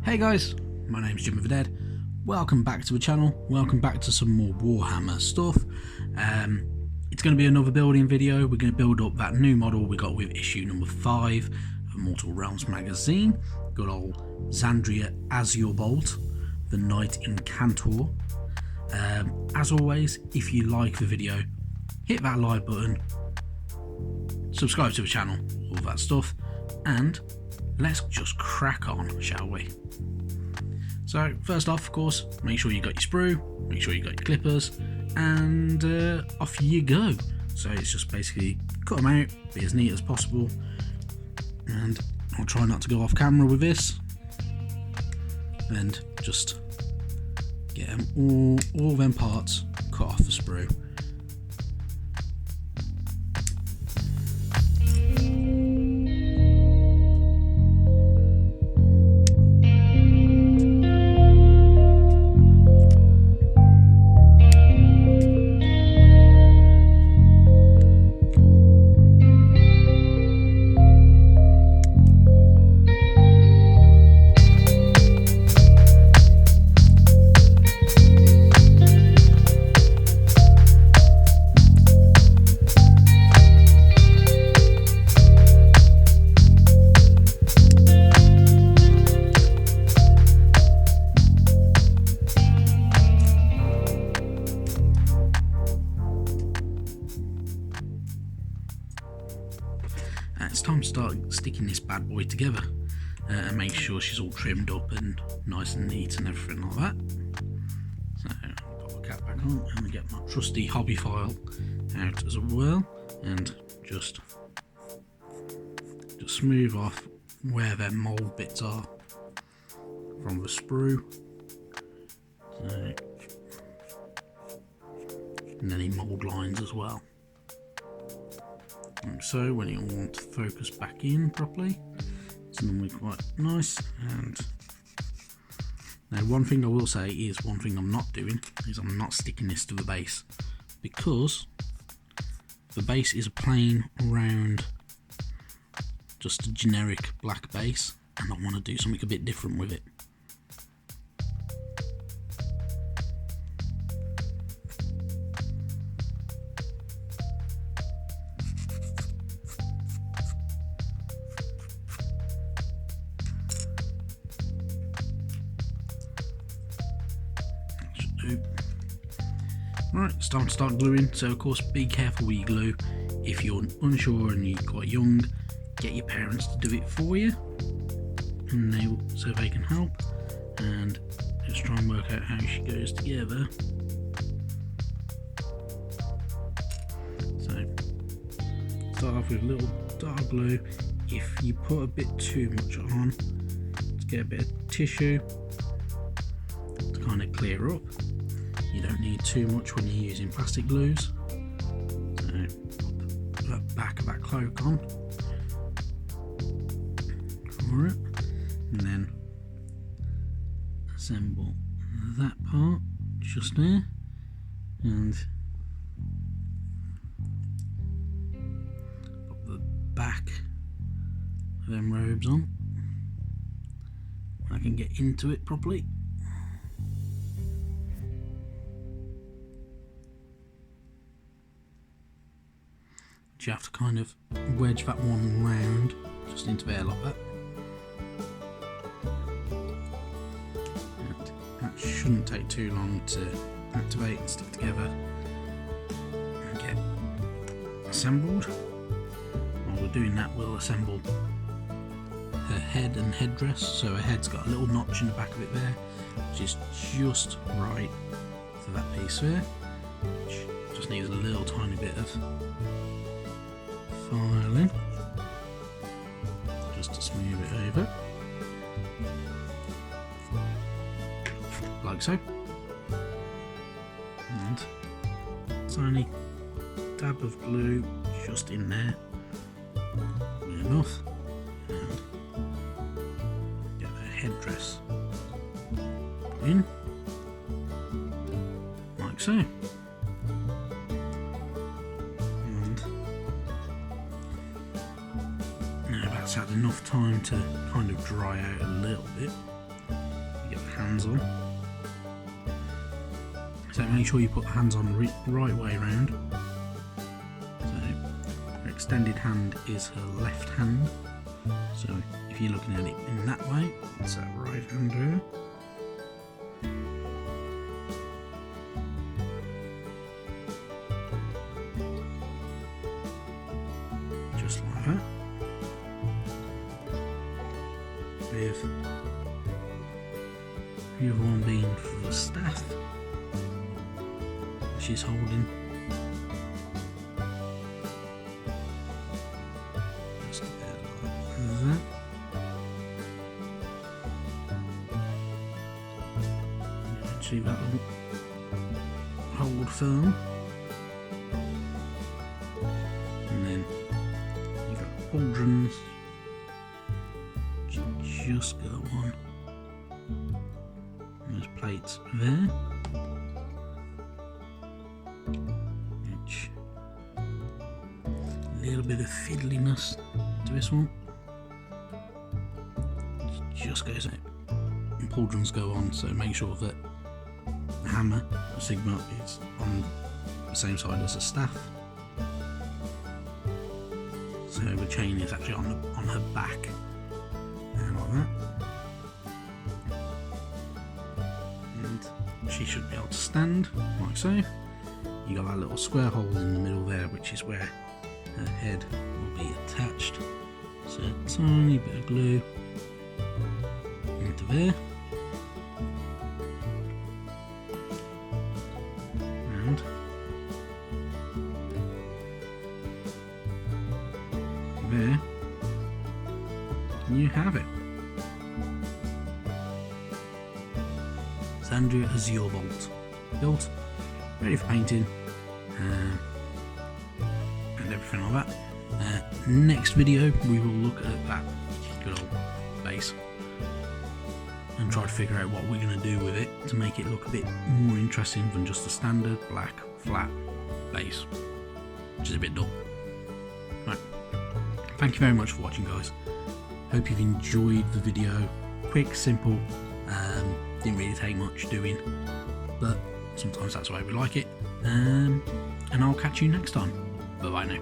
Hey guys, my name's Jim of the Dead. Welcome back to the channel. Welcome back to some more Warhammer stuff. It's going to be another building video. We're going to build up that new model we got with issue number 5 of Mortal Realms magazine. Good old Xandria Azurebolt, the Knight Incantor. As always, if you like the video, hit that like button, subscribe to the channel, all that stuff, and let's just crack on, shall we? So first off, of course, make sure you got your sprue, make sure you got your clippers, and off you go. So it's just basically cut them out, be as neat as possible, and I'll try not to go off camera with this, and just get them all them parts cut off the sprue. It's time to start sticking this bad boy together and make sure she's all trimmed up and nice and neat and everything like that. So I'll put the cap back on and get my trusty hobby file out as well, and just smooth off where their mould bits are from the sprue. So, and any mould lines as well. Like so, when you want to focus back in properly, it's normally quite nice. And now, one thing I will say is, one thing I'm not doing is I'm not sticking this to the base, because the base is a plain round, just a generic black base, and I want to do something a bit different with it. Right, it's time to start gluing, so of course be careful with your glue. If you're unsure and you're quite young, get your parents to do it for you, and so they can help, and just try and work out how she goes together. So start off with a little dark glue. If you put a bit too much on, let's get a bit of tissue to kind of clear up. You don't need too much when you're using plastic glues. So put the back of that cloak on for it, and then assemble that part just there, and put the back of them robes on. I can get into it properly. You have to kind of wedge that one round just into there like that. And that shouldn't take too long to activate and stick together and get assembled. While we're doing that, we'll assemble her head and headdress. So her head's got a little notch in the back of it there, which is just right for that piece there, which just needs a little tiny bit of filing just to smooth it over, like so, and tiny dab of glue just in there, enough, and get the headdress put in like so. That's had enough time to kind of dry out a little bit. you get the hands on. So make sure you put the hands on the right way around. So her extended hand is her left hand. So if you're looking at it in that way, it's that right hand there. Just like that. With the other one being for the staff she's holding. Just there like that. See that will hold firm. And then you've got pauldrons just go on those plates there. Which a little bit of fiddliness to this one. Just goes out. And pauldrons go on, so make sure that the hammer, the Sigmar, is on the same side as the staff. So the chain is actually on her back. Like that, and she should be able to stand like so. You got that little square hole in the middle there, which is where her head will be attached. So a tiny bit of glue into there, and there you have it. Xandria Azurebolt built, ready for painting, and everything like that. Next video we will look at that good old base and try to figure out what we're going to do with it to make it look a bit more interesting than just a standard black flat base, which is a bit dull. Right. Thank you very much for watching, guys. Hope you've enjoyed the video. Quick, simple, didn't really take much doing, but sometimes that's the way we like it. And I'll catch you next time. Bye bye now.